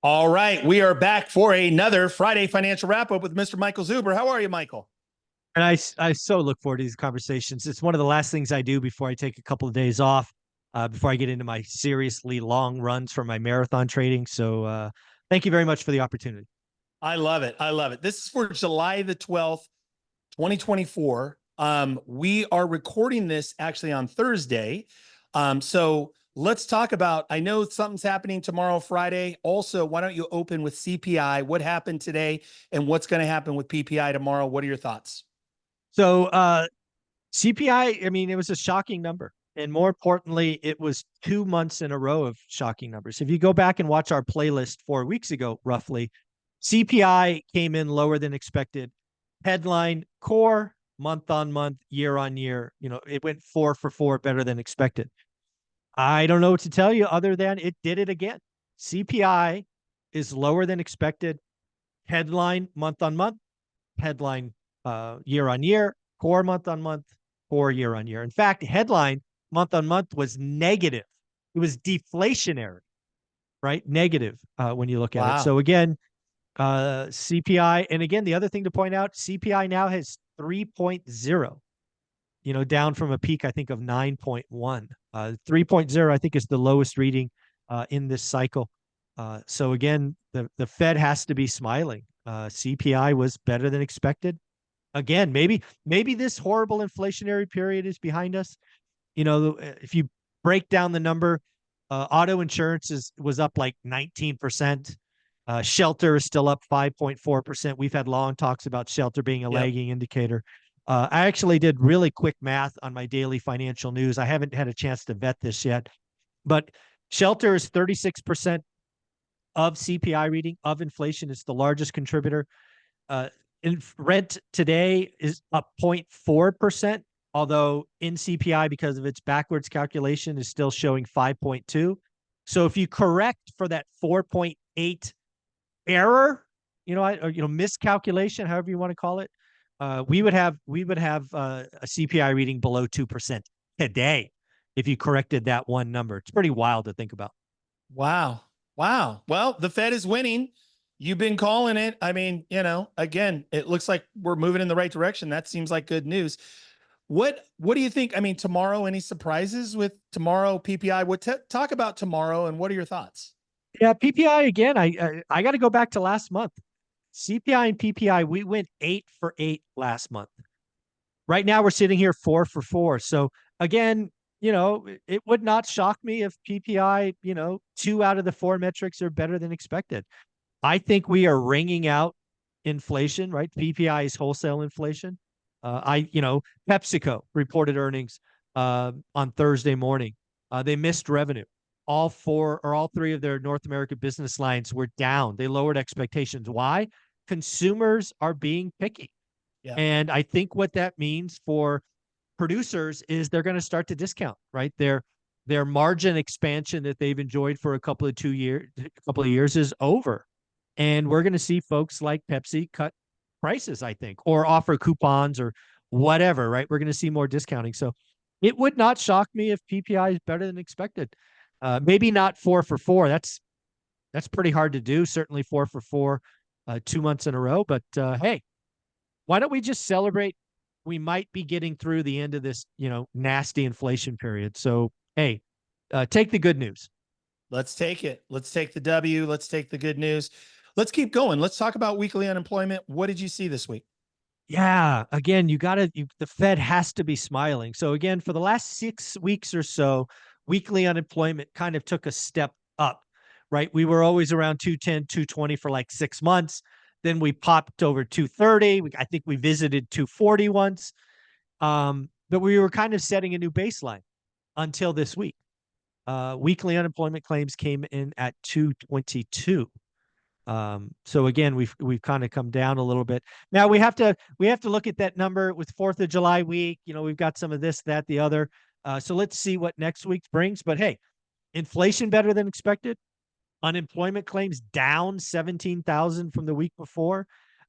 All right, we are back for another Friday financial wrap up with Mr. Michael Zuber. How are you, Michael? And I so look forward to these conversations. It's one of the last things I do before I take a couple of days off, before I get into my seriously long runs for my marathon trading. So thank you very much for the opportunity. I love it. I love it. This is for July the 12th, 2024. We are recording this actually on Thursday. So let's talk about, I know something's happening tomorrow, Friday. Also, why don't you open with CPI? What happened today and what's going to happen with PPI tomorrow? What are your thoughts? So CPI, I mean, it was a shocking number. And more importantly, it was 2 months in a row of shocking numbers. If you go back and watch our playlist 4 weeks ago, roughly, CPI came in lower than expected. Headline core month on month, year on year. It went 4 for 4 better than expected. I don't know what to tell you other than it did it again. CPI is lower than expected. Headline month on month, headline year on year, core month on month, core year on year. In fact, headline month on month was negative. It was deflationary, right? Negative when you look at it. Wow. So again, CPI, and again, the other thing to point out, CPI now has 3.0, down from a peak, I think, of 9.1. 3.0, I think, is the lowest reading in this cycle. So again, the Fed has to be smiling. CPI was better than expected. Again, maybe this horrible inflationary period is behind us. If you break down the number, auto insurance was up like 19%. Shelter is still up 5.4%. We've had long talks about shelter being a Yep. lagging indicator. I actually did really quick math on my daily financial news. I haven't had a chance to vet this yet, but shelter is 36% of CPI reading of inflation. It's the largest contributor. In rent today is up 0.4%, although in CPI, because of its backwards calculation, is still showing 5.2. So if you correct for that 4.8 error, miscalculation, however you want to call it, we would have a CPI reading below 2% today if you corrected that one number. It's pretty wild to think about. Wow. Wow. Well, the Fed is winning. You've been calling it. I mean, again, it looks like we're moving in the right direction. That seems like good news. What do you think? I mean, tomorrow, any surprises with tomorrow PPI? Talk about tomorrow and what are your thoughts? Yeah, PPI again. I got to go back to last month. CPI and PPI, we went 8 for 8 last month. Right now, we're sitting here 4 for 4. So again, it would not shock me if PPI, 2 out of the 4 metrics are better than expected. I think we are wringing out inflation, right? PPI is wholesale inflation. PepsiCo reported earnings on Thursday morning. They missed revenue. All three of their North American business lines were down. They lowered expectations. Why? Consumers are being picky. Yeah. And I think what that means for producers is they're going to start to discount, right? Their margin expansion that they've enjoyed for a couple of years is over. And we're going to see folks like Pepsi cut prices, I think, or offer coupons or whatever, right? We're going to see more discounting. So it would not shock me if PPI is better than expected. Maybe not 4 for 4. That's pretty hard to do. Certainly 4 for 4, 2 months in a row. But hey, why don't we just celebrate? We might be getting through the end of this, nasty inflation period. So hey, take the good news. Let's take it. Let's take the W. Let's take the good news. Let's keep going. Let's talk about weekly unemployment. What did you see this week? Yeah, again, the Fed has to be smiling. So again, for the last 6 weeks or so, weekly unemployment kind of took a step up, right? We were always around 210, 220 for like 6 months. Then we popped over 230. I think we visited 240 once. But we were kind of setting a new baseline until this week. Weekly unemployment claims came in at 222. So again, we've kind of come down a little bit. Now we have to look at that number with 4th of July week. We've got some of this, that, the other. So let's see what next week brings. But hey, inflation better than expected. Unemployment claims down 17,000 from the week before.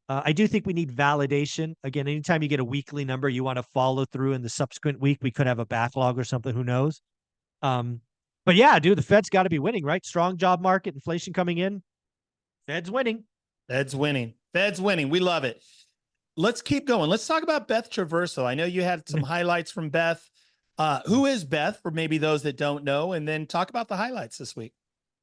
I do think we need validation. Again, anytime you get a weekly number, you want to follow through in the subsequent week. We could have a backlog or something. Who knows? Um, but yeah, dude, the Fed's got to be winning, right? Strong job market, inflation coming in. Fed's winning. Fed's winning. Fed's winning. We love it. Let's keep going. Let's talk about Beth Traverso. I know you had some highlights from Beth. Who is Beth, for maybe those that don't know, and then talk about the highlights this week.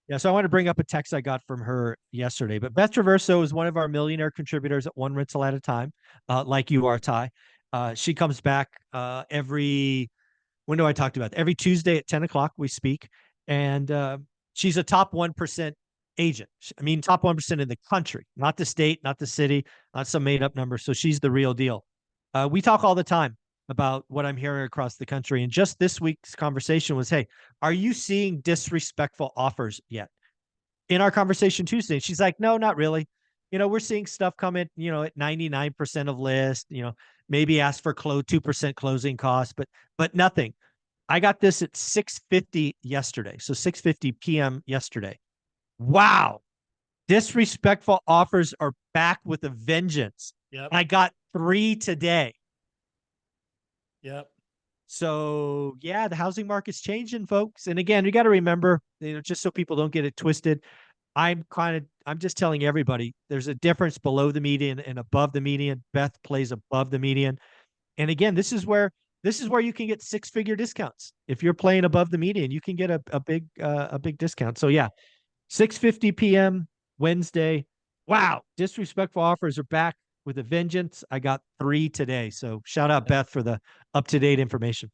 Yeah, so I want to bring up a text I got from her yesterday. But Beth Traverso is one of our millionaire contributors at One Rental at a Time, like you are, Ty. She comes back every, when do I talk about? Every Tuesday at 10 o'clock, we speak. And she's a top 1% agent. I mean, top 1% in the country, not the state, not the city, not some made up number. So she's the real deal. We talk all the time about what I'm hearing across the country. And just this week's conversation was, hey, are you seeing disrespectful offers yet? In our conversation Tuesday, she's like, no, not really. We're seeing stuff come in, at 99% of list, maybe ask for 2% closing costs, but nothing. I got this at 6:50 yesterday. So 6:50 p.m. yesterday. Wow. Disrespectful offers are back with a vengeance. Yep. I got 3 today. Yep. So yeah, the housing market's changing, folks. And again, you got to remember, just so people don't get it twisted, I'm just telling everybody there's a difference below the median and above the median. Beth plays above the median. And again, this is where you can get 6-figure discounts. If you're playing above the median, you can get a big discount. So yeah, 6:50 p.m. Wednesday. Wow, disrespectful offers are back with a vengeance. I got 3 today. So shout out Beth for the up-to-date information.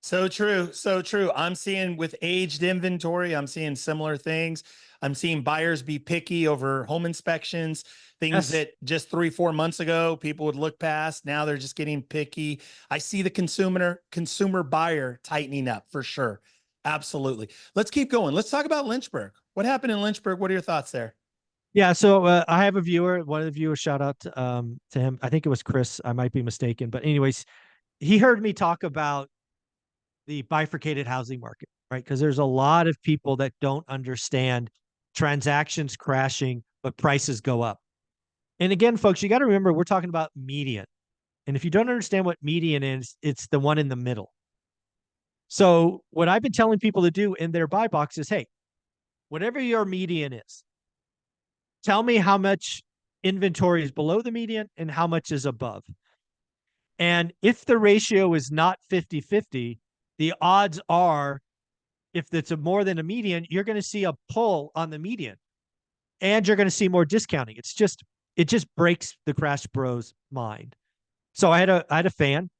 So true. So true. I'm seeing with aged inventory, I'm seeing similar things. I'm seeing buyers be picky over home inspections, things that just 3-4 months ago, people would look past. Now they're just getting picky. I see the consumer buyer tightening up for sure. Absolutely. Let's keep going. Let's talk about Lynchburg. What happened in Lynchburg? What are your thoughts there? Yeah, so I have a viewer, one of the viewers, shout out to him. I think it was Chris. I might be mistaken. But anyways, he heard me talk about the bifurcated housing market, right? Because there's a lot of people that don't understand transactions crashing, but prices go up. And again, folks, you got to remember, we're talking about median. And if you don't understand what median is, it's the one in the middle. So what I've been telling people to do in their buy box is, hey, whatever your median is, tell me how much inventory is below the median and how much is above. And if the ratio is not 50-50, the odds are, if it's more than a median, you're going to see a pull on the median and you're going to see more discounting. It just breaks the Crash Bros mind. So I had a fan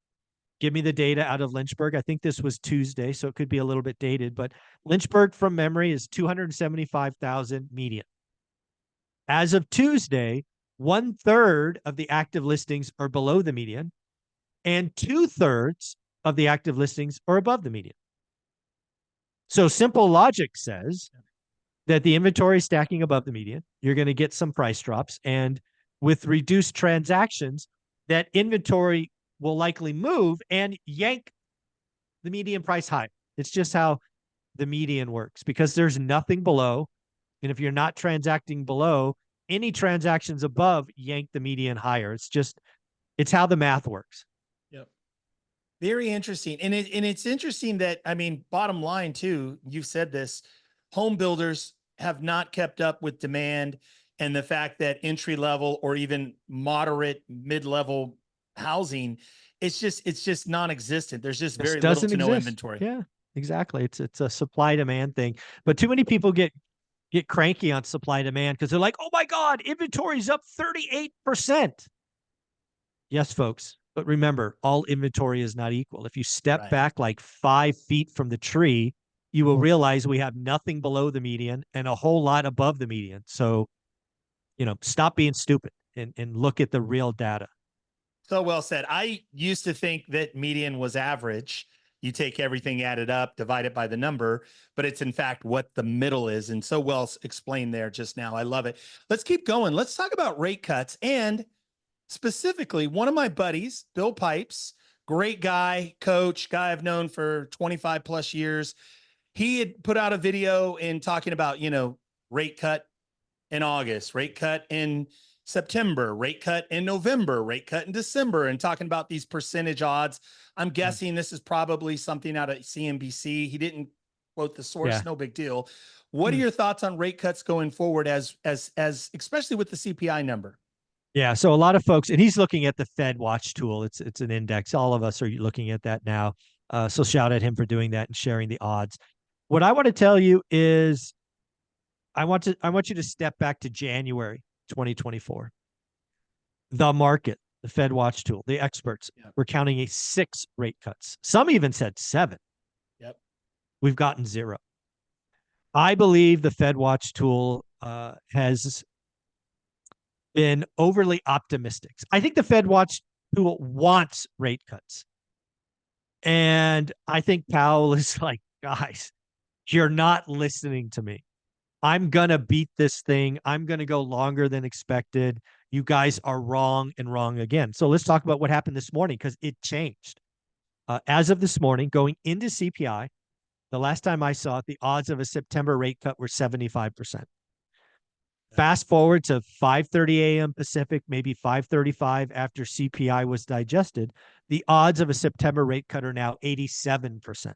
give me the data out of Lynchburg. I think this was Tuesday, so it could be a little bit dated, but Lynchburg from memory is 275,000 median. As of Tuesday, 1/3 of the active listings are below the median and 2/3 of the active listings are above the median. So simple logic says that the inventory is stacking above the median. You're going to get some price drops, and with reduced transactions, that inventory will likely move and yank the median price high. It's just how the median works, because there's nothing below. And if you're not transacting below, any transactions above yank the median higher. It's how the math works. Yep. Very interesting. And it's interesting that, I mean, bottom line too, you've said this, home builders have not kept up with demand, and the fact that entry level or even moderate mid-level housing, it's just non-existent. There's just very little to no inventory. Yeah, exactly. It's a supply demand thing. But too many people get cranky on supply demand because they're like, oh my God, inventory's up 38%. Yes, folks. But remember, all inventory is not equal. If you step back like 5 feet from the tree, you will realize we have nothing below the median and a whole lot above the median. So, stop being stupid and look at the real data. So well said. I used to think that median was average. You take everything added up, divide it by the number, but it's in fact what the middle is. And so well explained there just now. I love it. Let's keep going. Let's talk about rate cuts. And specifically, one of my buddies, Bill Pipes, great guy, coach, guy I've known for 25 plus years. He had put out a video in talking about, rate cut in August, rate cut in September, rate cut in November, rate cut in December, and talking about these percentage odds. I'm guessing this is probably something out of CNBC. He didn't quote the source, Yeah. no big deal. What are your thoughts on rate cuts going forward as especially with the CPI number? Yeah. So a lot of folks, and he's looking at the Fed Watch tool. It's an index. All of us are looking at that now. So shout at him for doing that and sharing the odds. What I want to tell you is I want you to step back to January 2024. The market, the Fed Watch tool, the experts were counting 6 rate cuts. Some even said 7. Yep. We've gotten 0. I believe the Fed Watch tool has been overly optimistic. I think the Fed Watch tool wants rate cuts. And I think Powell is like, guys, you're not listening to me. I'm going to beat this thing. I'm going to go longer than expected. You guys are wrong and wrong again. So let's talk about what happened this morning because it changed. As of this morning, going into CPI, the last time I saw it, the odds of a September rate cut were 75%. Fast forward to 5:30 a.m. Pacific, maybe 5:35 after CPI was digested, the odds of a September rate cut are now 87%.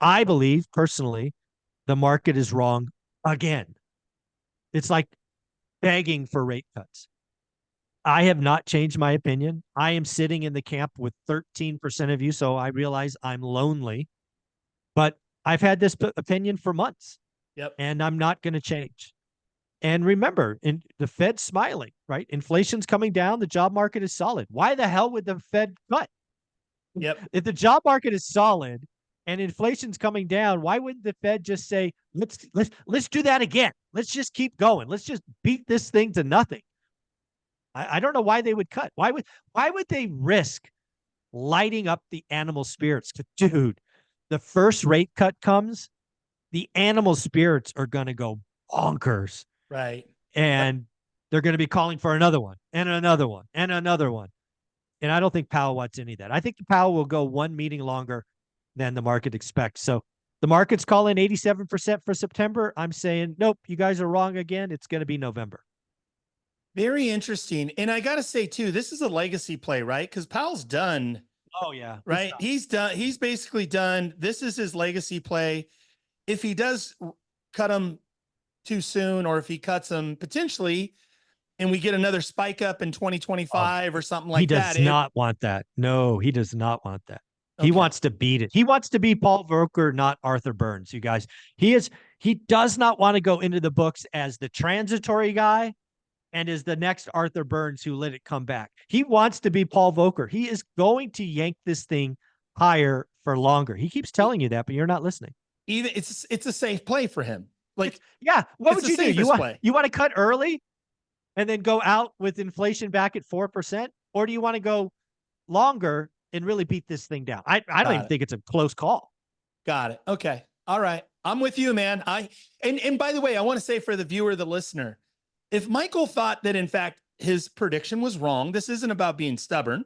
I believe personally the market is wrong again. It's like begging for rate cuts. I have not changed my opinion. I am sitting in the camp with 13% of you, so I realize I'm lonely, but I've had this opinion for months. Yep. And I'm not going to change. And remember, the Fed's smiling, right? Inflation's coming down. The job market is solid. Why the hell would the Fed cut? Yep. If the job market is solid and inflation's coming down, why wouldn't the Fed just say, let's do that again? Let's just keep going. Let's just beat this thing to nothing. I don't know why they would cut. Why would they risk lighting up the animal spirits? Dude, the first rate cut comes, the animal spirits are going to go bonkers. Right. And they're going to be calling for another one and another one and another one. And I don't think Powell wants any of that. I think Powell will go one meeting longer than the market expects. So the market's calling 87% for September. I'm saying, nope, you guys are wrong again. It's going to be November. Very interesting. And I got to say, too, this is a legacy play, right? Because Powell's done. Oh, yeah. Right. He's done. He's basically done. This is his legacy play. If he does cut him too soon, or if he cuts them potentially and we get another spike up in 2025 or something like that. He does not want that. No, he does not want that. Okay. He wants to beat it. He wants to be Paul Volcker, not Arthur Burns, you guys. He does not want to go into the books as the transitory guy and is the next Arthur Burns who let it come back. He wants to be Paul Volcker. He is going to yank this thing higher for longer. He keeps telling you that, but you're not listening. Even it's a safe play for him. Like, yeah, what would you do? You want to cut early and then go out with inflation back at 4%? Or do you want to go longer and really beat this thing down? I don't even think it's a close call. Got it. Okay. All right. I'm with you, man. And by the way, I want to say for the viewer, the listener, if Michael thought that in fact his prediction was wrong, this isn't about being stubborn.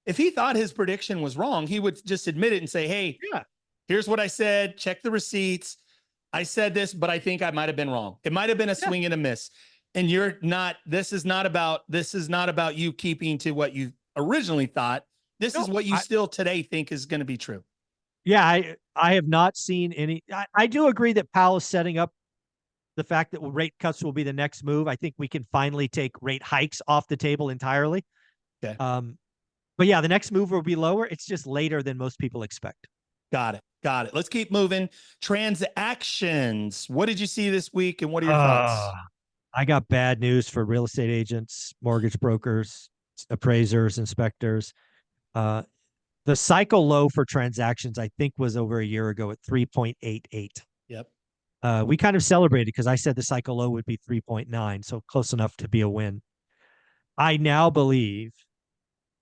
If he thought his prediction was wrong, he would just admit it and say, hey, here's what I said. Check the receipts. I said this, but I think I might have been wrong. It might have been a swing and a miss. And you're not, this is not about you keeping to what you originally thought. This is what you still today think is going to be true. Yeah, I have not seen any. I do agree that Powell is setting up the fact that rate cuts will be the next move. I think we can finally take rate hikes off the table entirely. Okay. But yeah, the next move will be lower. It's just later than most people expect. Got it. Let's keep moving. Transactions. What did you see this week and what are your thoughts? I got bad news for real estate agents, mortgage brokers, appraisers, inspectors. The cycle low for transactions, I think, was over a year ago at 3.88. Yep. We kind of celebrated because I said the cycle low would be 3.9, so close enough to be a win. I now believe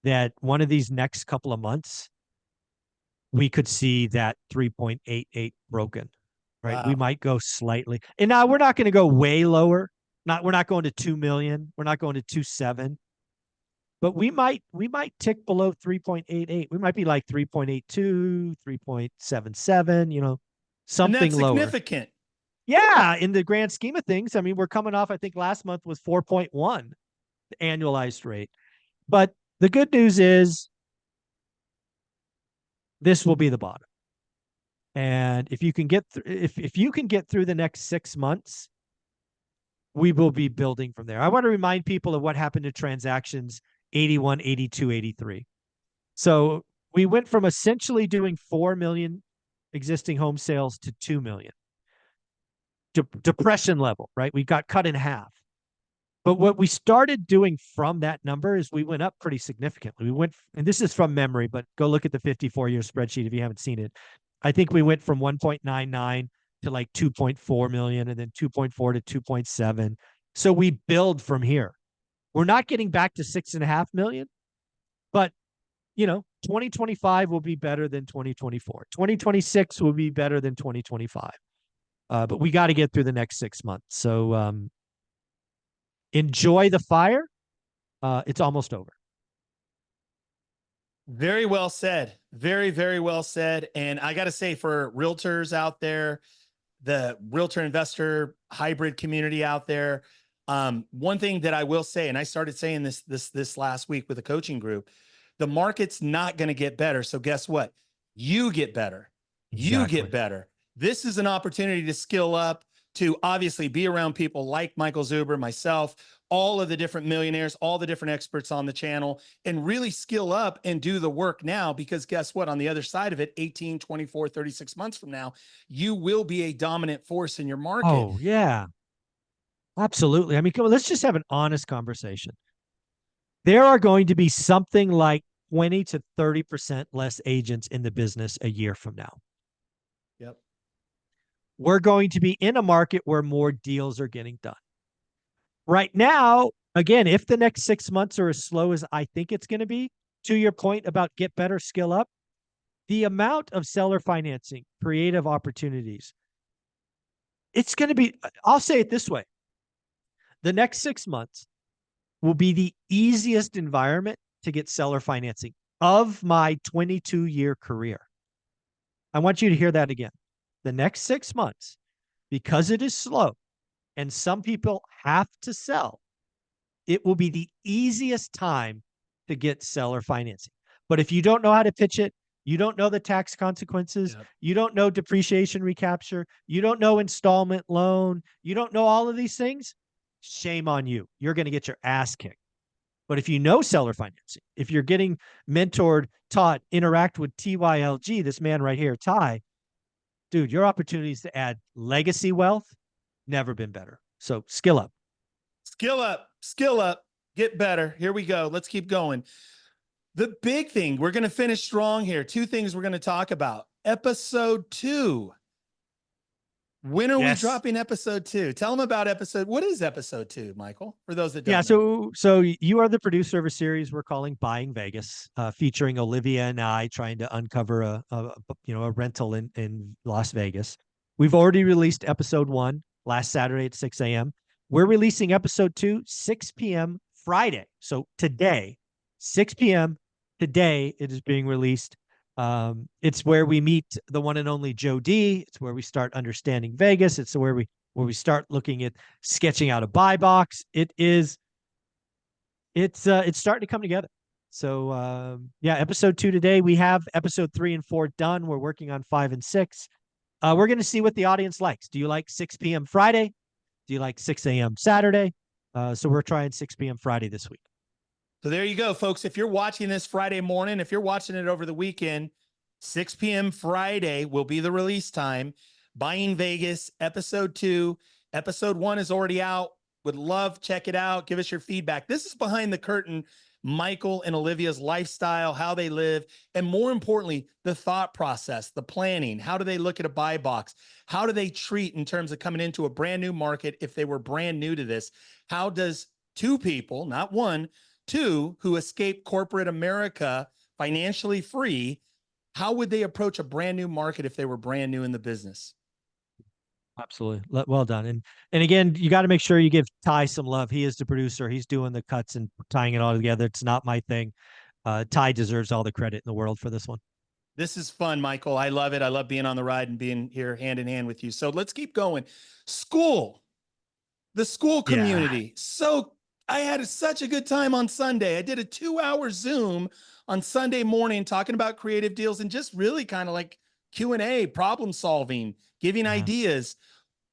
that one of these next couple of months, we could see that 3.88 broken, right? Wow. We might go slightly. And now we're not going to go way lower. We're not going to 2 million. We're not going to 2.7. But we might tick below 3.88. We might be like 3.82, 3.77, something and that's lower. Significant. Yeah, in the grand scheme of things. I mean, we're coming off, I think last month was 4.1, the annualized rate. But the good news is this will be the bottom. And if you can get if you can get through the next 6 months, we will be building from there. I want to remind people of what happened to transactions 81, 82, 83. So we went from essentially doing 4 million existing home sales to 2 million. Depression level, right? We got cut in half. But what we started doing from that number is we went up pretty significantly. We went, and this is from memory, but go look at the 54-year spreadsheet if you haven't seen it. I think we went from 1.99 to like 2.4 million and then 2.4 to 2.7. So we build from here. We're not getting back to 6.5 million, but 2025 will be better than 2024. 2026 will be better than 2025. But we got to get through the next 6 months. So enjoy the fire. It's almost over. Very well said. Very, very well said. And I got to say, for realtors out there, the realtor investor hybrid community out there, one thing that I will say, and I started saying this last week with a coaching group, the market's not going to get better. So guess what? You get better. You Exactly. get better. This is an opportunity to skill up, to obviously be around people like Michael Zuber, myself, all of the different millionaires, all the different experts on the channel, and really skill up and do the work now, because guess what? On the other side of it, 18, 24, 36 months from now, you will be a dominant force in your market. Oh, yeah. Absolutely. I mean, come on, let's just have an honest conversation. There are going to be something like 20 to 30% less agents in the business a year from now. Yep. We're going to be in a market where more deals are getting done. Right now, again, if the next 6 months are as slow as I think it's going to be, to your point about get better, skill up, the amount of seller financing, creative opportunities, it's going to be, I'll say it this way. The next 6 months will be the easiest environment to get seller financing of my 22-year career. I want you to hear that again. The next 6 months, because it is slow and some people have to sell, it will be the easiest time to get seller financing. But if you don't know how to pitch it, you don't know the tax consequences, Yep. you don't know depreciation recapture, you don't know installment loan, you don't know all of these things, shame on you. You're going to get your ass kicked. But if you know seller financing, if you're getting mentored, taught, interact with TYLG, this man right here, Ty, dude, your opportunities to add legacy wealth, never been better. So skill up. Skill up, skill up, get better. Here we go. Let's keep going. The big thing, we're going to finish strong here. Two things we're going to talk about. Episode 2. When are we dropping episode 2? Tell them about what is episode 2, Michael, for those that don't know. So you are the producer of a series we're calling Buying Vegas, featuring Olivia and I trying to uncover a rental in Las Vegas. We've already released episode 1 last Saturday at 6 a.m. We're releasing episode 2, 6 p.m. Friday. So today, 6 p.m. today, it is being released. It's where we meet the one and only Joe D. It's where we start understanding Vegas. It's where we start looking at sketching out a buy box. It's starting to come together. So episode 2 today. We have episode 3 and 4 done. We're working on 5 and 6. We're going to see what the audience likes. Do you like 6 p.m. Friday? Do you like 6 a.m. Saturday? So we're trying 6 p.m. Friday this week. So there you go, folks. If you're watching this Friday morning, if you're watching it over the weekend, 6 p.m. Friday will be the release time. Buying Vegas, episode 2. Episode 1 is already out. Would love, check it out. Give us your feedback. This is behind the curtain, Michael and Olivia's lifestyle, how they live, and more importantly, the thought process, the planning. How do they look at a buy box? How do they treat in terms of coming into a brand new market if they were brand new to this? How does two people, not one, two, who escaped corporate America financially free, how would they approach a brand new market if they were brand new in the business? Absolutely. Well done. And again, you got to make sure you give Ty some love. He is the producer. He's doing the cuts and tying it all together. It's not my thing. Ty deserves all the credit in the world for this one. This is fun, Michael. I love it. I love being on the ride and being here hand in hand with you. So let's keep going. School, the school community. Yeah. So I had such a good time on Sunday. I did a 2-hour Zoom on Sunday morning talking about creative deals and just really kind of like Q&A, problem solving, giving ideas.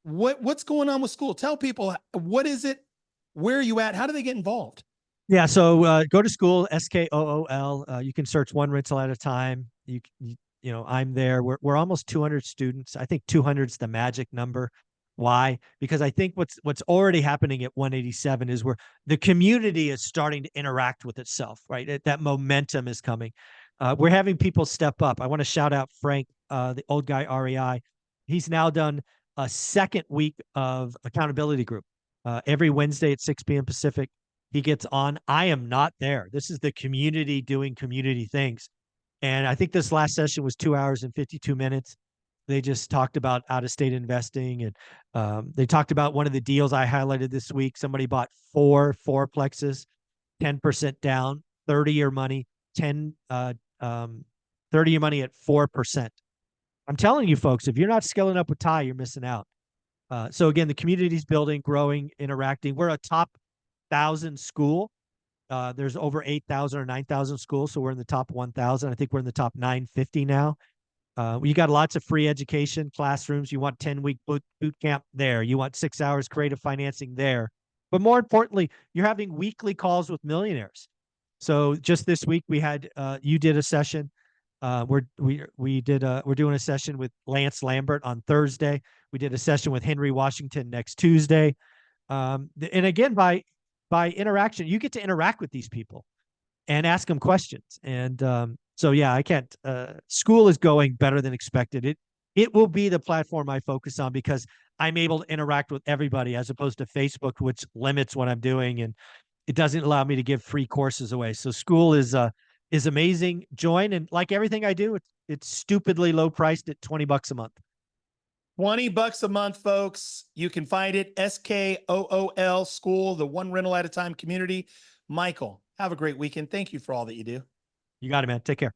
What's going on with school? Tell people, what is it? Where are you at? How do they get involved? Yeah, so go to school, SKOOL. You can search one rental at a time. You know, I'm there. We're almost 200 students. I think 200 is the magic number. Why? Because I think what's already happening at 187 is where the community is starting to interact with itself, right? That momentum is coming. We're having people step up. I want to shout out Frank, the old guy REI. He's now done a second week of accountability group. Every Wednesday at 6 p.m. Pacific, he gets on. I am not there. This is the community doing community things. And I think this last session was 2 hours and 52 minutes. They just talked about out of state investing. And they talked about one of the deals I highlighted this week. Somebody bought four fourplexes, 10% down, 30-year money, 30-year money at 4%. I'm telling you, folks, if you're not scaling up with Ty, you're missing out. So again, the community's building, growing, interacting. We're a top 1,000 school. There's over 8,000 or 9,000 schools, so we're in the top 1,000. I think we're in the top 950 now. You got lots of free education, classrooms. You want 10-week boot camp there. You want 6 hours creative financing there. But more importantly, you're having weekly calls with millionaires. So just this week we had you did a session. We're doing a session with Lance Lambert on Thursday. We did a session with Henry Washington next Tuesday. And again, by interaction, you get to interact with these people and ask them questions. And so, yeah, I can't. School is going better than expected. It will be the platform I focus on because I'm able to interact with everybody as opposed to Facebook, which limits what I'm doing and it doesn't allow me to give free courses away. So school is amazing. Join, and like everything I do, it's stupidly low priced at $20 a month. $20 a month, folks. You can find it, SKOOL School, the one rental at a time community. Michael, have a great weekend. Thank you for all that you do. You got it, man. Take care.